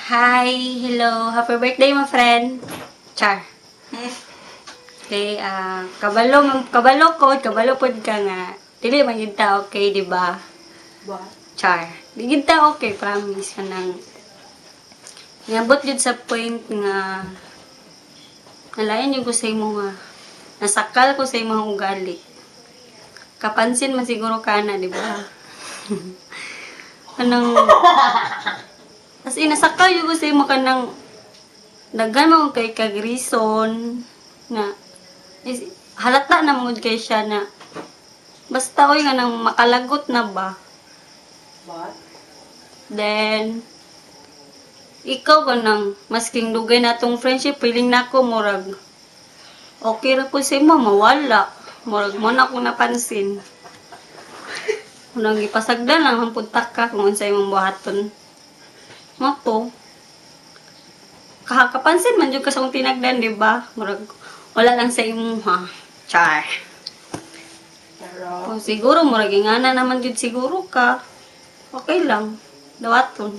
Hi, hello, happy birthday my friend. Char. Okay, kabalo pod ka nga. Dili man gid ta okay, di ba? Ba? Char. Di gid ta okay, promise ka nang. Ngabot jud sa point nga nalayan yung ko sa imo nga. Nasakal ko sa imong ugali. Kapansin man siguro ka na, di ba? Kanang as in, nasakal yung ko sa imo kanang daghan mo kay kag reason na halata na mo kay siya na basta oy nga nang makalagot na ba. Ba? Then ikaw ka nang masking dugay na tong friendship, feeling na ko murag okay ra ko sa imo, mawala. Murag mo na akong napansin. Unang ipasagdan lang ang puntak ka kung unsay imong buhaton. Mo to. Kahakapansin man jud ka sa akong tinagdan, di ba? Murag wala lang sa imo ha. Char. Pero, O siguro murag ingana naman jud siguro ka. Okay lang. Dawaton.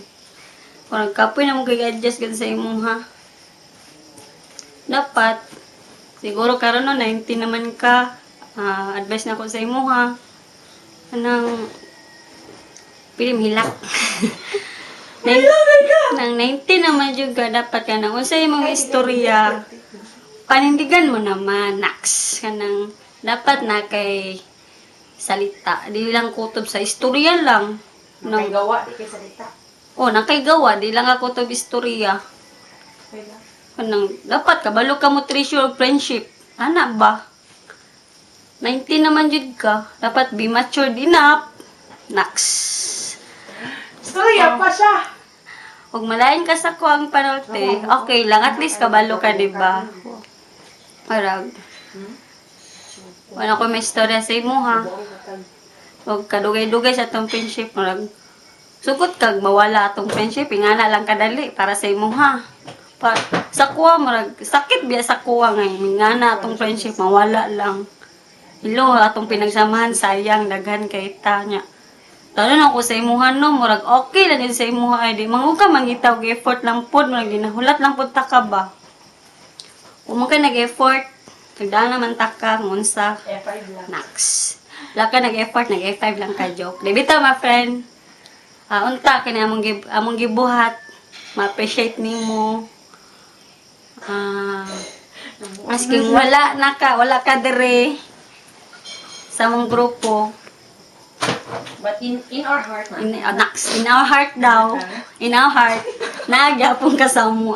Murag kapoy na mo kay-adjust gud sa imo ha. Dapat siguro karon no 19 naman ka. Advice na ko sa imo ha. Anang pilim hilak. Nang 19 naman jud ka dapat ka nang unsay imong istorya. Panindigan mo naman, Nax. Kanang dapat na kay salita. Di lang kutob sa istorya lang. may gawa, di kay salita. Nakay gawa, di lang ako kutob istorya. Okay lang. Kanang dapat kabalo ka mo treasure of friendship. Ana ba? 19 naman jud ka. Dapat be matured enough. Nax. Storya pa siya! Huwag malayan ka sa kuwang panolte, okay lang. At least kabalo ka, di ba? Parang, wala ko may istorya sa imo, ha? Huwag ka dugay-dugay sa atong friendship. Parang, sugot kag mawala atong friendship. Ingana lang kadali para sa imo, ha? Sa kuwa, marag, sakit biya sa kuwa ngayon. Ingana atong friendship, mawala lang. Hello, atong pinagsamahan, sayang, daghan kay tanya. Tano na ko sa imuhan no, murag okay lang yun sa imuha ay di. Mangu ka mangitaw, effort lang pod, murag ginahulat lang pod ta ka ba. Kung man ka nag-effort, nagdaan naman ta ka, ngunsa, F5 lang. Nax. Wala ka nag-effort, nag-F5 lang ka joke. Di bitaw my friend, unta, kini among gibuhat, ma-appreciate nimo. Asking wala ka dire sa mong grupo. But in our heart, na. In our heart daw. In our heart. Nagyapong kasamo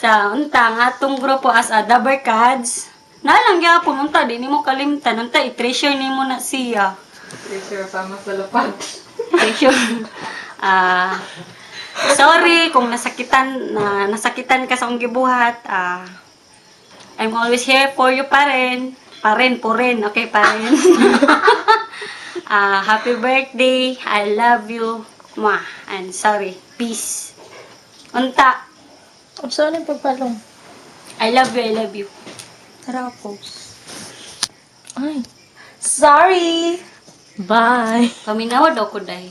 sa untang atong grupo as a The Barkads. Nalang gyapon unta di nimo kalimtan unta i-treasure nimo na siya. Treasure sama sa lapad. Treasure. Sorry kung nasakitan ka sa akong gibuhat. I'm always here for you pa rin. Pa rin. Okay, pa rin. Happy birthday. I love you. Mwah. And sorry. Peace. Unta. Saan yung pagpalong? I love you. Tara, post. Ay. Sorry! Bye! Paminawa daw ko, day.